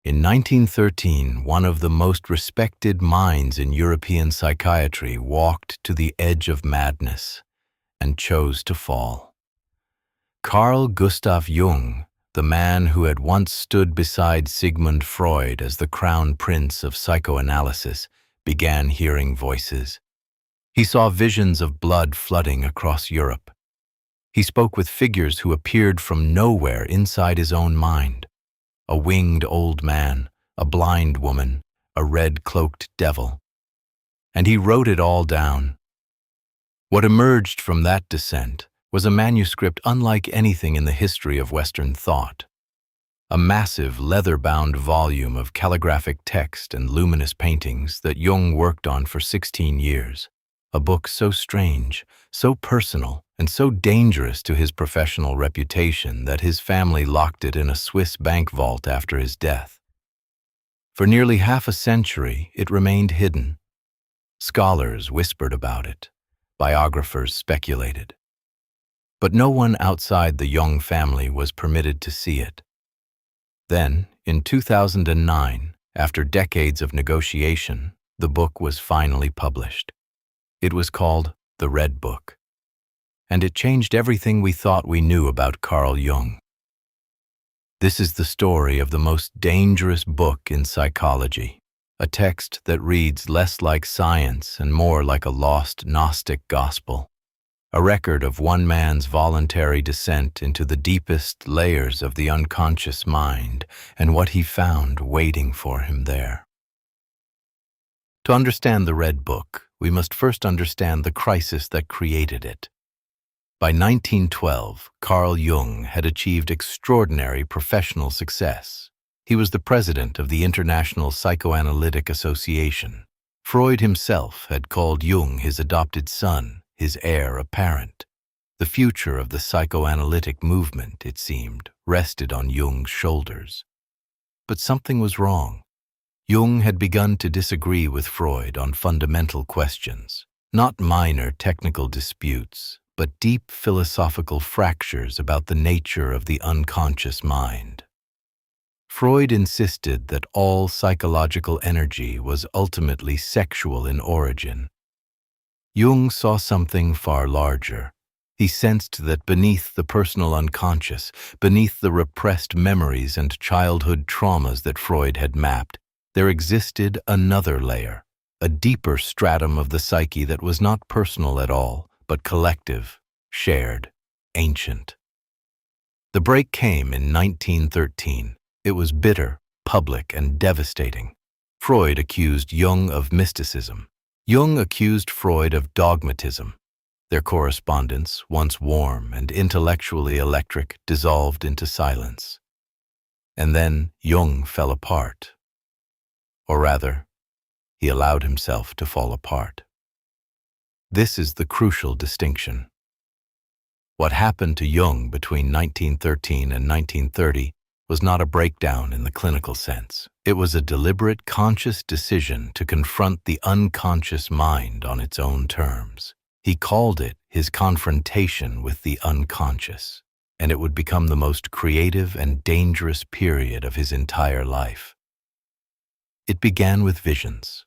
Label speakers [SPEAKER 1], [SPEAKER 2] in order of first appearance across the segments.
[SPEAKER 1] In 1913, one of the most respected minds in European psychiatry walked to the edge of madness and chose to fall. Carl Gustav Jung, the man who had once stood beside Sigmund Freud as the crown prince of psychoanalysis, began hearing voices. He saw visions of blood flooding across Europe. He spoke with figures who appeared from nowhere inside his own mind. A winged old man, a blind woman, a red-cloaked devil. And he wrote it all down. What emerged from that descent was a manuscript unlike anything in the history of Western thought. A massive leather-bound volume of calligraphic text and luminous paintings that Jung worked on for 16 years. A book so strange, so personal, and so dangerous to his professional reputation that his family locked it in a Swiss bank vault after his death. For nearly half a century, it remained hidden. Scholars whispered about it. Biographers speculated. But no one outside the Jung family was permitted to see it. Then, in 2009, after decades of negotiation, the book was finally published. It was called The Red Book, and it changed everything we thought we knew about Carl Jung. This is the story of the most dangerous book in psychology, a text that reads less like science and more like a lost Gnostic gospel, a record of one man's voluntary descent into the deepest layers of the unconscious mind and what he found waiting for him there. To understand the Red Book, we must first understand the crisis that created it. By 1912, Carl Jung had achieved extraordinary professional success. He was the president of the International Psychoanalytic Association. Freud himself had called Jung his adopted son, his heir apparent. The future of the psychoanalytic movement, it seemed, rested on Jung's shoulders. But something was wrong. Jung had begun to disagree with Freud on fundamental questions, not minor technical disputes, but deep philosophical fractures about the nature of the unconscious mind. Freud insisted that all psychological energy was ultimately sexual in origin. Jung saw something far larger. He sensed that beneath the personal unconscious, beneath the repressed memories and childhood traumas that Freud had mapped, there existed another layer, a deeper stratum of the psyche that was not personal at all, but collective, shared, ancient. The break came in 1913. It was bitter, public, and devastating. Freud accused Jung of mysticism. Jung accused Freud of dogmatism. Their correspondence, once warm and intellectually electric, dissolved into silence. And then Jung fell apart. Or rather, he allowed himself to fall apart. This is the crucial distinction. What happened to Jung between 1913 and 1930 was not a breakdown in the clinical sense. It was a deliberate, conscious decision to confront the unconscious mind on its own terms. He called it his confrontation with the unconscious, and it would become the most creative and dangerous period of his entire life. It began with visions.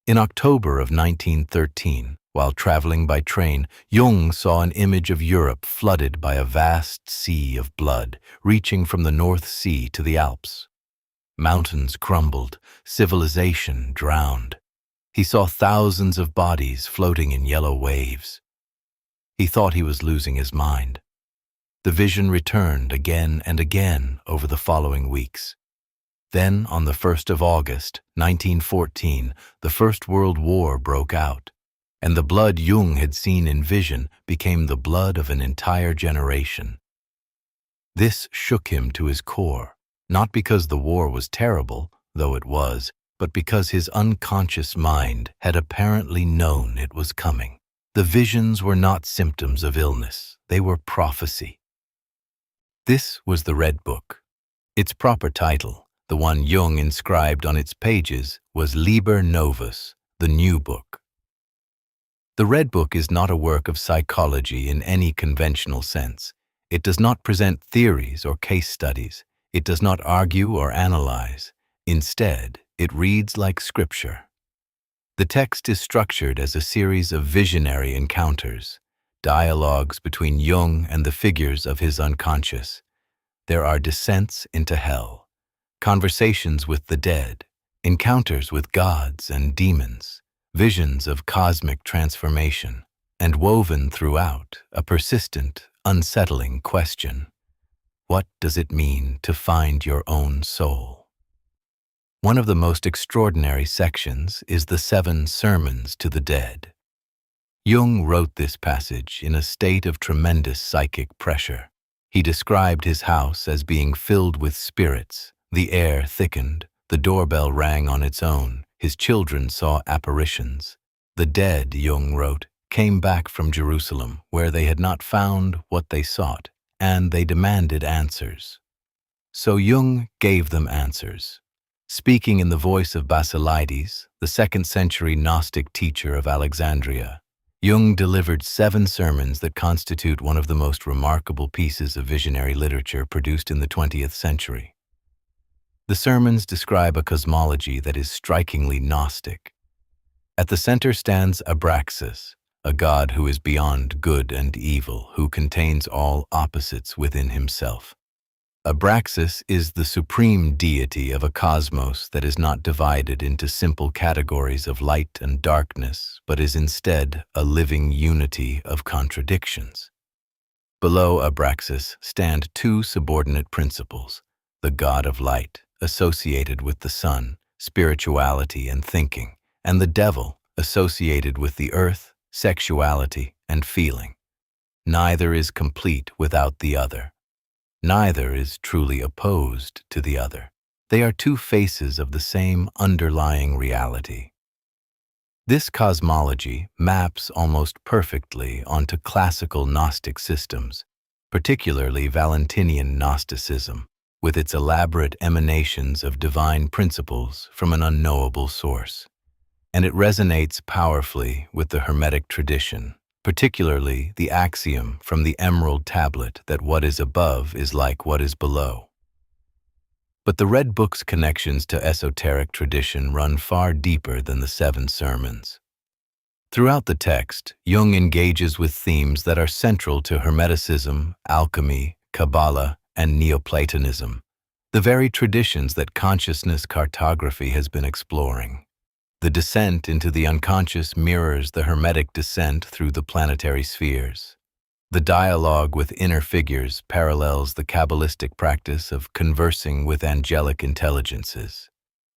[SPEAKER 1] In October of 1913, while traveling by train, Jung saw an image of Europe flooded by a vast sea of blood, reaching from the North Sea to the Alps. Mountains crumbled, civilization drowned. He saw thousands of bodies floating in yellow waves. He thought he was losing his mind. The vision returned again and again over the following weeks. Then, on the 1st of August, 1914, the First World War broke out, and the blood Jung had seen in vision became the blood of an entire generation. This shook him to his core, not because the war was terrible, though it was, but because his unconscious mind had apparently known it was coming. The visions were not symptoms of illness, they were prophecy. This was the Red Book. Its proper title, the one Jung inscribed on its pages, was Liber Novus, the New Book. The Red Book is not a work of psychology in any conventional sense. It does not present theories or case studies. It does not argue or analyze. Instead, it reads like scripture. The text is structured as a series of visionary encounters, dialogues between Jung and the figures of his unconscious. There are descents into hell, conversations with the dead, encounters with gods and demons, visions of cosmic transformation, and woven throughout a persistent, unsettling question. What does it mean to find your own soul? One of the most extraordinary sections is the 7 Sermons to the Dead. Jung wrote this passage in a state of tremendous psychic pressure. He described his house as being filled with spirits. The air thickened, the doorbell rang on its own, his children saw apparitions. The dead, Jung wrote, came back from Jerusalem, where they had not found what they sought, and they demanded answers. So Jung gave them answers. Speaking in the voice of Basilides, the 2nd century Gnostic teacher of Alexandria, Jung delivered 7 sermons that constitute one of the most remarkable pieces of visionary literature produced in the 20th century. The sermons describe a cosmology that is strikingly Gnostic. At the center stands Abraxas, a god who is beyond good and evil, who contains all opposites within himself. Abraxas is the supreme deity of a cosmos that is not divided into simple categories of light and darkness, but is instead a living unity of contradictions. Below Abraxas stand 2 subordinate principles: the god of light, associated with the sun, spirituality and thinking, and the devil, associated with the earth, sexuality and feeling. Neither is complete without the other. Neither is truly opposed to the other. They are 2 faces of the same underlying reality. This cosmology maps almost perfectly onto classical Gnostic systems, particularly Valentinian Gnosticism, with its elaborate emanations of divine principles from an unknowable source. And it resonates powerfully with the Hermetic tradition, particularly the axiom from the Emerald Tablet that what is above is like what is below. But the Red Book's connections to esoteric tradition run far deeper than the 7 sermons. Throughout the text, Jung engages with themes that are central to Hermeticism, Alchemy, Kabbalah, and Neoplatonism, the very traditions that consciousness cartography has been exploring. The descent into the unconscious mirrors the Hermetic descent through the planetary spheres. The dialogue with inner figures parallels the Kabbalistic practice of conversing with angelic intelligences.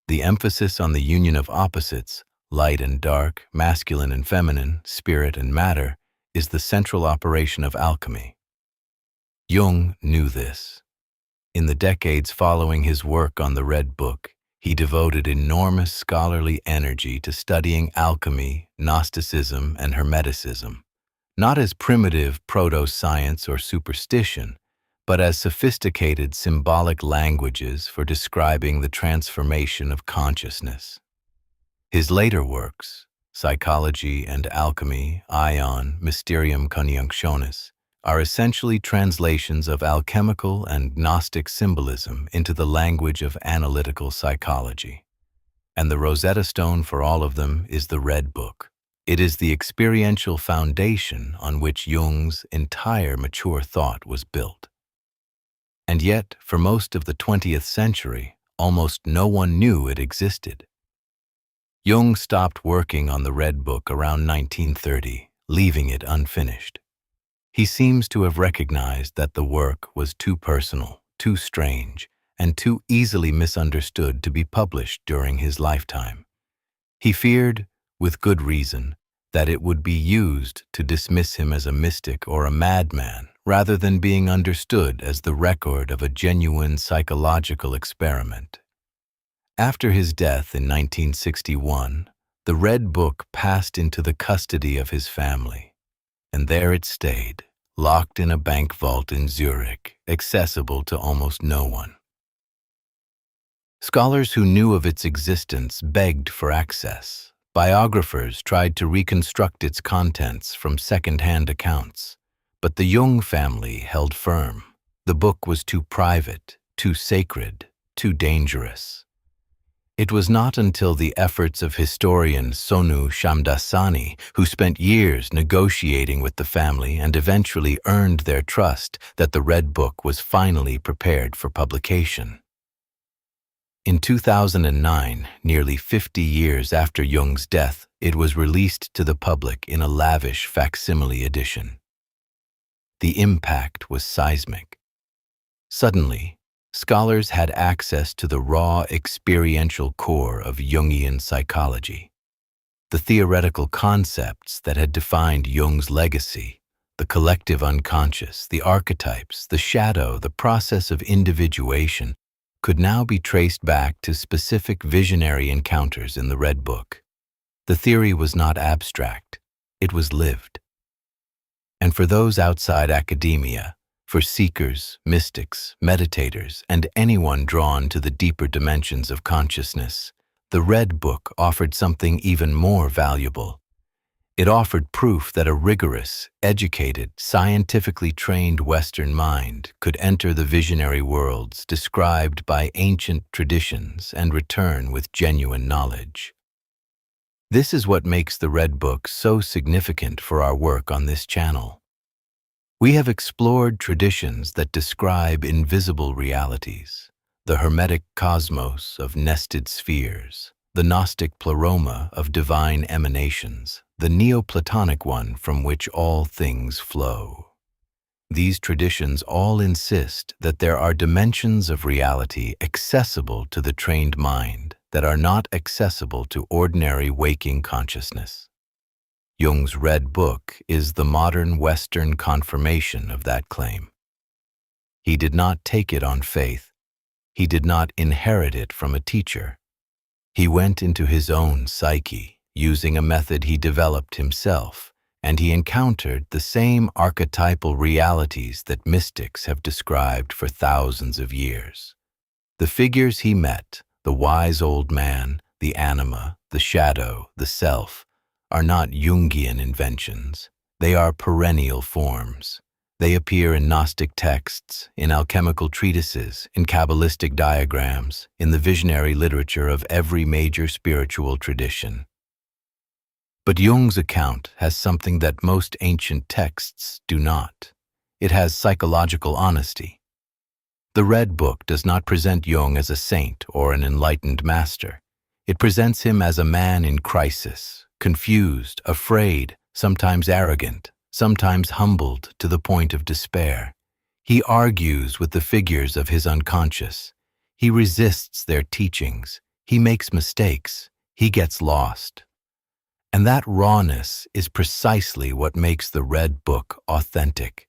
[SPEAKER 1] The emphasis on the union of opposites, light and dark, masculine and feminine, spirit and matter, is the central operation of alchemy. Jung knew this. In the decades following his work on the Red Book, he devoted enormous scholarly energy to studying alchemy, Gnosticism, and Hermeticism, not as primitive proto-science or superstition, but as sophisticated symbolic languages for describing the transformation of consciousness. His later works, Psychology and Alchemy, Ion, Mysterium Conjunctionis, are essentially translations of alchemical and Gnostic symbolism into the language of analytical psychology. And the Rosetta Stone for all of them is the Red Book. It is the experiential foundation on which Jung's entire mature thought was built. And yet, for most of the 20th century, almost no one knew it existed. Jung stopped working on the Red Book around 1930, leaving it unfinished. He seems to have recognized that the work was too personal, too strange, and too easily misunderstood to be published during his lifetime. He feared, with good reason, that it would be used to dismiss him as a mystic or a madman, rather than being understood as the record of a genuine psychological experiment. After his death in 1961, the Red Book passed into the custody of his family, and there it stayed, locked in a bank vault in Zurich, accessible to almost no one. Scholars who knew of its existence begged for access. Biographers tried to reconstruct its contents from second-hand accounts, but the Jung family held firm. The book was too private, too sacred, too dangerous. It was not until the efforts of historian Sonu Shamdasani, who spent years negotiating with the family and eventually earned their trust, that the Red Book was finally prepared for publication. In 2009, nearly 50 years after Jung's death, it was released to the public in a lavish facsimile edition. The impact was seismic. Suddenly, scholars had access to the raw experiential core of Jungian psychology. The theoretical concepts that had defined Jung's legacy, the collective unconscious, the archetypes, the shadow, the process of individuation, could now be traced back to specific visionary encounters in the Red Book. The theory was not abstract, it was lived. And for those outside academia, for seekers, mystics, meditators, and anyone drawn to the deeper dimensions of consciousness, the Red Book offered something even more valuable. It offered proof that a rigorous, educated, scientifically trained Western mind could enter the visionary worlds described by ancient traditions and return with genuine knowledge. This is what makes the Red Book so significant for our work on this channel. We have explored traditions that describe invisible realities, the Hermetic cosmos of nested spheres, the Gnostic pleroma of divine emanations, the Neoplatonic one from which all things flow. These traditions all insist that there are dimensions of reality accessible to the trained mind that are not accessible to ordinary waking consciousness. Jung's Red Book is the modern Western confirmation of that claim. He did not take it on faith. He did not inherit it from a teacher. He went into his own psyche, using a method he developed himself, and he encountered the same archetypal realities that mystics have described for thousands of years. The figures he met, the wise old man, the anima, the shadow, the self, are not Jungian inventions. They are perennial forms. They appear in Gnostic texts, in alchemical treatises, in Kabbalistic diagrams, in the visionary literature of every major spiritual tradition. But Jung's account has something that most ancient texts do not. It has psychological honesty. The Red Book does not present Jung as a saint or an enlightened master. It presents him as a man in crisis, confused, afraid, sometimes arrogant, sometimes humbled to the point of despair. He argues with the figures of his unconscious. He resists their teachings. He makes mistakes. He gets lost. And that rawness is precisely what makes the Red Book authentic.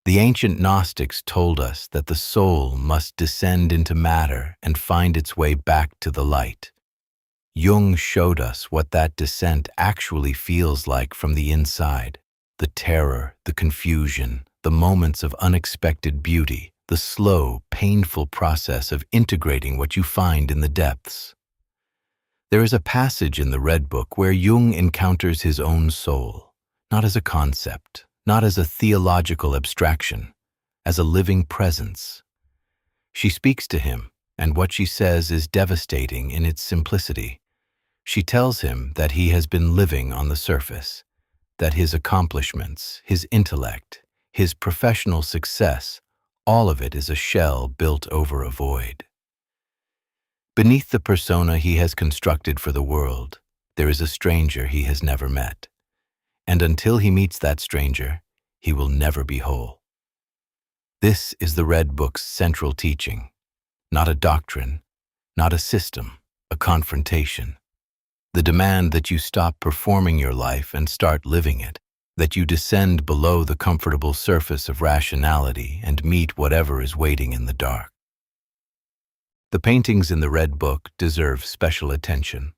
[SPEAKER 1] The ancient Gnostics told us that the soul must descend into matter and find its way back to the light. Jung showed us what that descent actually feels like from the inside. The terror, the confusion, the moments of unexpected beauty, the slow, painful process of integrating what you find in the depths. There is a passage in the Red Book where Jung encounters his own soul, not as a concept, not as a theological abstraction, as a living presence. She speaks to him, and what she says is devastating in its simplicity. She tells him that he has been living on the surface, that his accomplishments, his intellect, his professional success, all of it is a shell built over a void. Beneath the persona he has constructed for the world, there is a stranger he has never met. And until he meets that stranger, he will never be whole. This is the Red Book's central teaching, not a doctrine, not a system, a confrontation. The demand that you stop performing your life and start living it, that you descend below the comfortable surface of rationality and meet whatever is waiting in the dark. The paintings in the Red Book deserve special attention.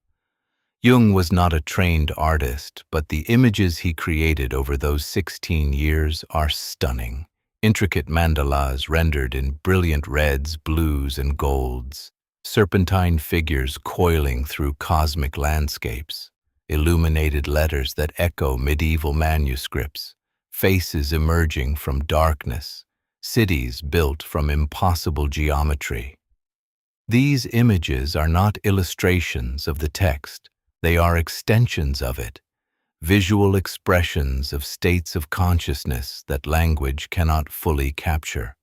[SPEAKER 1] Jung was not a trained artist, but the images he created over those 16 years are stunning. Intricate mandalas rendered in brilliant reds, blues, and golds, serpentine figures coiling through cosmic landscapes, illuminated letters that echo medieval manuscripts, faces emerging from darkness, cities built from impossible geometry. These images are not illustrations of the text, they are extensions of it, visual expressions of states of consciousness that language cannot fully capture.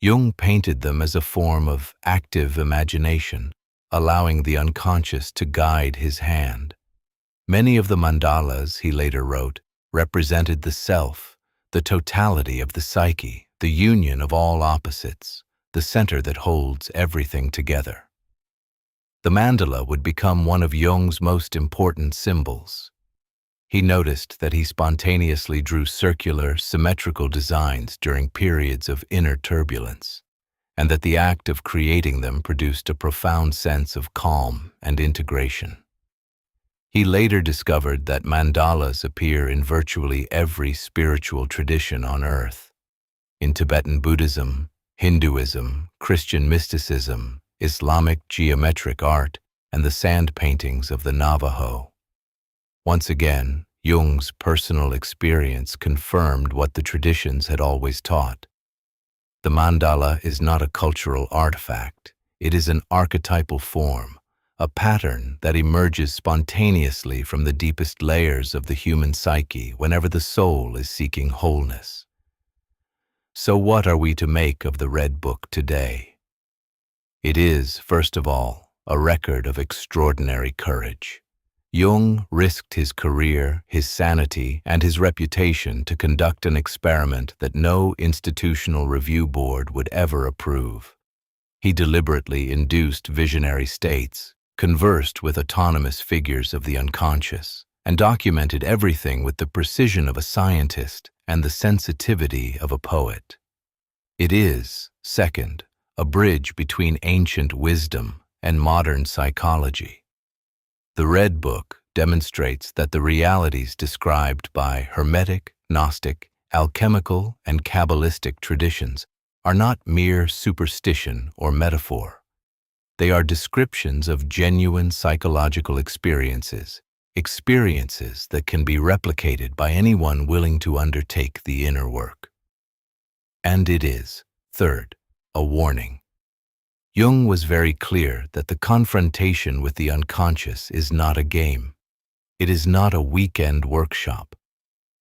[SPEAKER 1] Jung painted them as a form of active imagination, allowing the unconscious to guide his hand. Many of the mandalas, he later wrote, represented the self, the totality of the psyche, the union of all opposites, the center that holds everything together. The mandala would become one of Jung's most important symbols. He noticed that he spontaneously drew circular, symmetrical designs during periods of inner turbulence, and that the act of creating them produced a profound sense of calm and integration. He later discovered that mandalas appear in virtually every spiritual tradition on earth. In Tibetan Buddhism, Hinduism, Christian mysticism, Islamic geometric art, and the sand paintings of the Navajo. Once again, Jung's personal experience confirmed what the traditions had always taught. The mandala is not a cultural artifact, it is an archetypal form, a pattern that emerges spontaneously from the deepest layers of the human psyche whenever the soul is seeking wholeness. So what are we to make of the Red Book today? It is, first of all, a record of extraordinary courage. Jung risked his career, his sanity, and his reputation to conduct an experiment that no institutional review board would ever approve. He deliberately induced visionary states, conversed with autonomous figures of the unconscious, and documented everything with the precision of a scientist and the sensitivity of a poet. It is, second, a bridge between ancient wisdom and modern psychology. The Red Book demonstrates that the realities described by Hermetic, Gnostic, alchemical, and Kabbalistic traditions are not mere superstition or metaphor. They are descriptions of genuine psychological experiences, experiences that can be replicated by anyone willing to undertake the inner work. And it is, third, a warning. Jung was very clear that the confrontation with the unconscious is not a game. It is not a weekend workshop.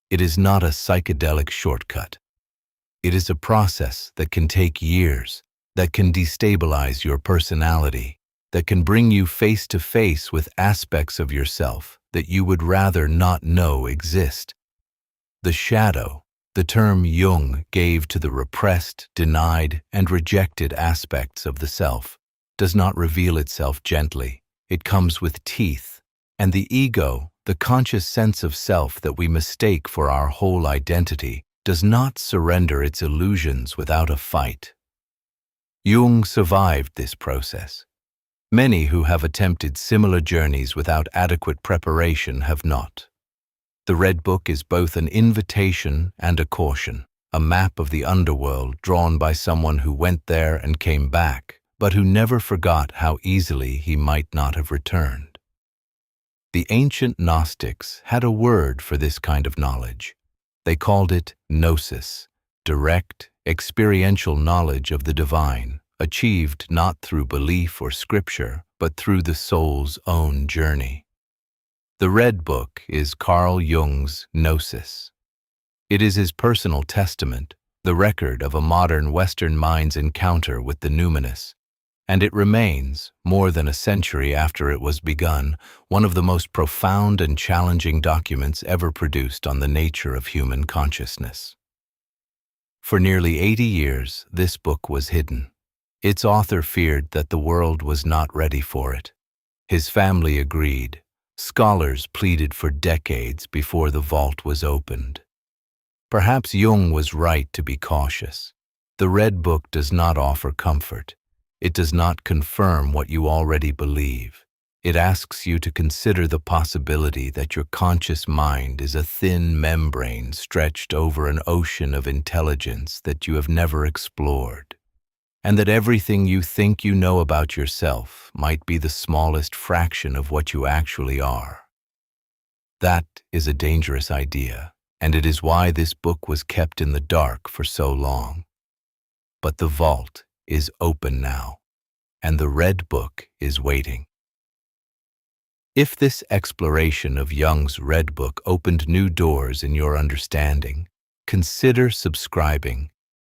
[SPEAKER 1] It is not a psychedelic shortcut. It is a process that can take years, that can destabilize your personality, that can bring you face to face with aspects of yourself that you would rather not know exist. The shadow, the term Jung gave to the repressed, denied, and rejected aspects of the self, does not reveal itself gently. It comes with teeth, and the ego, the conscious sense of self that we mistake for our whole identity, does not surrender its illusions without a fight. Jung survived this process. Many who have attempted similar journeys without adequate preparation have not. The Red Book is both an invitation and a caution, a map of the underworld drawn by someone who went there and came back, but who never forgot how easily he might not have returned. The ancient Gnostics had a word for this kind of knowledge. They called it gnosis, direct, experiential knowledge of the divine, achieved not through belief or scripture, but through the soul's own journey. The Red Book is Carl Jung's gnosis. It is his personal testament, the record of a modern Western mind's encounter with the numinous, and it remains, more than a century after it was begun, one of the most profound and challenging documents ever produced on the nature of human consciousness. For nearly 80 years, this book was hidden. Its author feared that the world was not ready for it. His family agreed. Scholars pleaded for decades before the vault was opened. Perhaps Jung was right to be cautious. The Red Book does not offer comfort. It does not confirm what you already believe. It asks you to consider the possibility that your conscious mind is a thin membrane stretched over an ocean of intelligence that you have never explored, and that everything you think you know about yourself might be the smallest fraction of what you actually are. That is a dangerous idea, and it is why this book was kept in the dark for so long. But the vault is open now, and the Red Book is waiting. If this exploration of Jung's Red Book opened new doors in your understanding, consider subscribing